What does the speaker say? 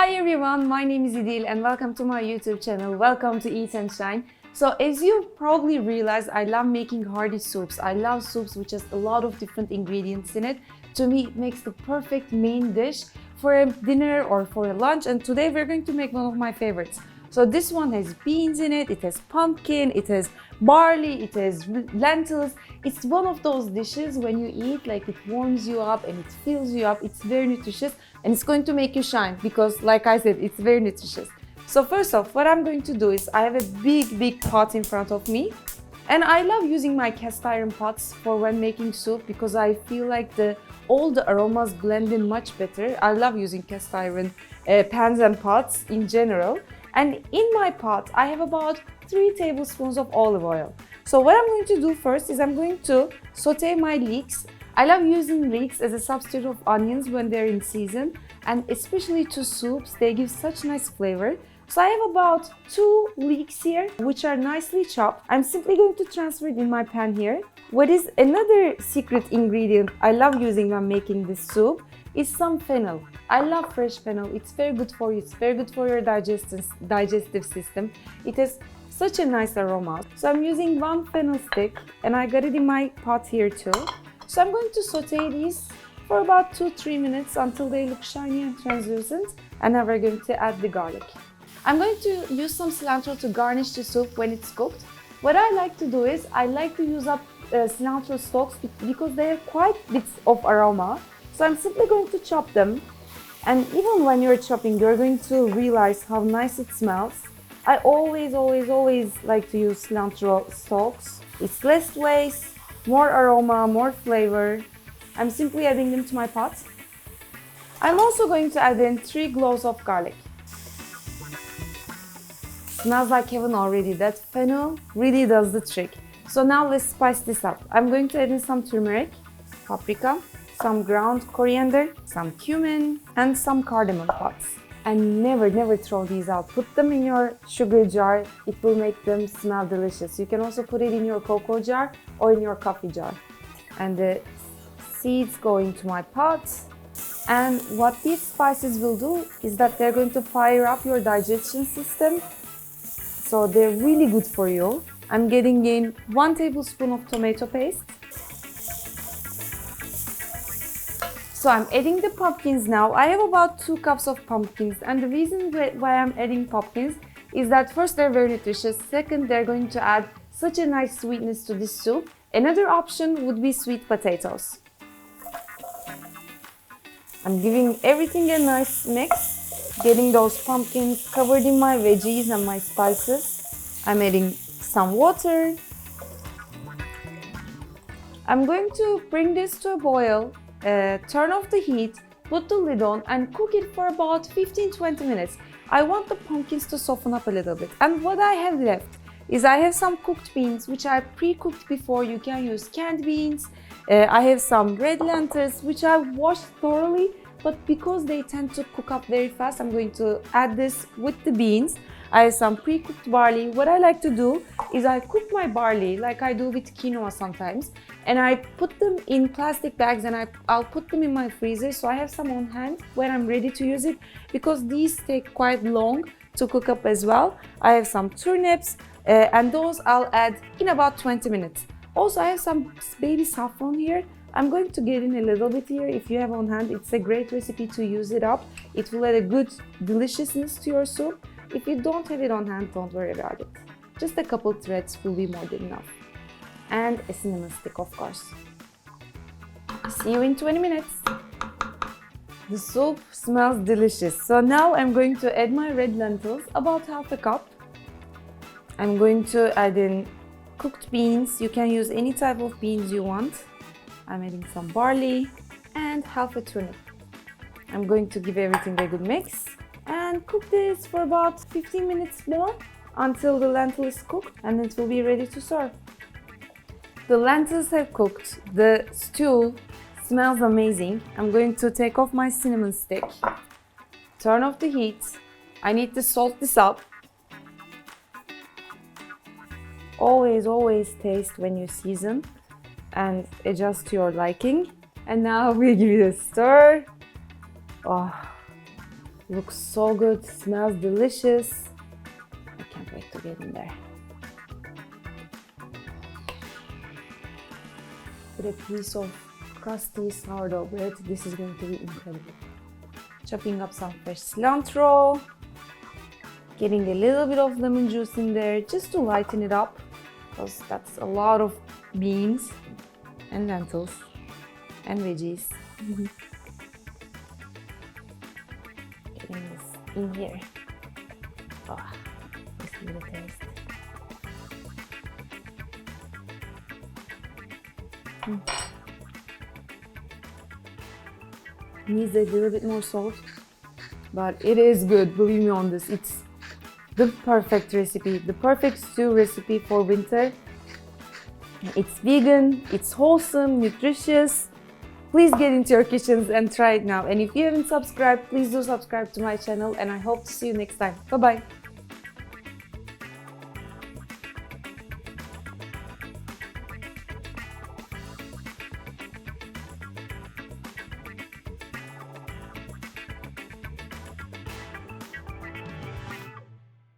Hi everyone, my name is Idil and welcome to my YouTube channel. Welcome to Eat and Shine. So as you probably realized, I love making hearty soups. I love soups which has a lot of different ingredients in it. To me, it makes the perfect main dish for a dinner or for a lunch. And today we're going to make one of my favorites. So this one has beans in it, it has pumpkin, it has barley, it has lentils. It's one of those dishes when you eat, like it warms you up and it fills you up. It's very nutritious and it's going to make you shine because, like I said, it's very nutritious. So first off, what I'm going to do is I have a big pot in front of me. And I love using my cast iron pots for when making soup because I feel like all the aromas blend in much better. I love using cast iron pans and pots in general. And in my pot, I have about 3 tablespoons of olive oil. So what I'm going to do first is I'm going to saute my leeks. I love using leeks as a substitute of onions when they're in season. And especially to soups, they give such nice flavor. So I have about 2 leeks here, which are nicely chopped. I'm simply going to transfer it in my pan here. What is another secret ingredient I love using when making this soup is some fennel. I love fresh fennel. It's very good for you. It's very good for your digestive system. It has such a nice aroma. So I'm using 1 fennel stick and I got it in my pot here too. So I'm going to saute these for about 2-3 minutes until they look shiny and translucent. And now we're going to add the garlic. I'm going to use some cilantro to garnish the soup when it's cooked. What I like to do is I like to use up cilantro stalks because they have quite bits of aroma. So I'm simply going to chop them. And even when you're chopping, you're going to realize how nice it smells. I always like to use cilantro stalks. It's less waste, more aroma, more flavor. I'm simply adding them to my pot. I'm also going to add in 3 cloves of garlic. Smells like heaven already. That fennel really does the trick. So now let's spice this up. I'm going to add in some turmeric, paprika, some ground coriander, some cumin, and some cardamom pods. And never throw these out. Put them in your sugar jar. It will make them smell delicious. You can also put it in your cocoa jar or in your coffee jar. And the seeds go into my pot. And what these spices will do is that they're going to fire up your digestion system. So they're really good for you. I'm getting in 1 tablespoon of tomato paste. So I'm adding the pumpkins now. I have about 2 cups of pumpkins, and the reason why I'm adding pumpkins is that first, they're very nutritious. Second, they're going to add such a nice sweetness to this soup. Another option would be sweet potatoes. I'm giving everything a nice mix, getting those pumpkins covered in my veggies and my spices. I'm adding some water. I'm going to bring this to a boil. Turn off the heat, put the lid on and cook it for about 15-20 minutes. I want the pumpkins to soften up a little bit. And what I have left is I have some cooked beans which I pre-cooked before. You can use canned beans. I have some red lentils which I've washed thoroughly, but because they tend to cook up very fast, I'm going to add this with the beans. I have some pre-cooked barley. What I like to do is I cook my barley like I do with quinoa sometimes, and I put them in plastic bags and I'll put them in my freezer so I have some on hand when I'm ready to use it, because these take quite long to cook up as well. I have some turnips and those I'll add in about 20 minutes. Also, I have some baby saffron here. I'm going to get in a little bit here. If you have on hand, it's a great recipe to use it up. It will add a good deliciousness to your soup. If you don't have it on hand, don't worry about it. Just a couple threads will be more than enough. And a cinnamon stick, of course. See you in 20 minutes. The soup smells delicious. So now I'm going to add my red lentils, about half a cup. I'm going to add in cooked beans. You can use any type of beans you want. I'm adding some barley and half a turnip. I'm going to give everything a good mix and cook this for about 15 minutes more until the lentil is cooked, and it will be ready to serve. The lentils have cooked. The stew smells amazing. I'm going to take off my cinnamon stick, turn off the heat. I need to salt this up. Always taste when you season and adjust to your liking. And now we give it a stir. Oh, Looks so good, smells delicious. I can't wait to get in there. With a piece of crusty sourdough bread, this is going to be incredible. Chopping up some fresh cilantro. Getting a little bit of lemon juice in there just to lighten it up, because that's a lot of beans and lentils and veggies. Getting this in here. Oh, this is the taste. Needs a little bit more salt, but it is good, believe me on this. It's the perfect recipe, the perfect stew recipe for winter. It's vegan, it's wholesome, nutritious. Please get into your kitchens and try it now. And if you haven't subscribed, please do subscribe to my channel, and I hope to see you next time. Bye bye.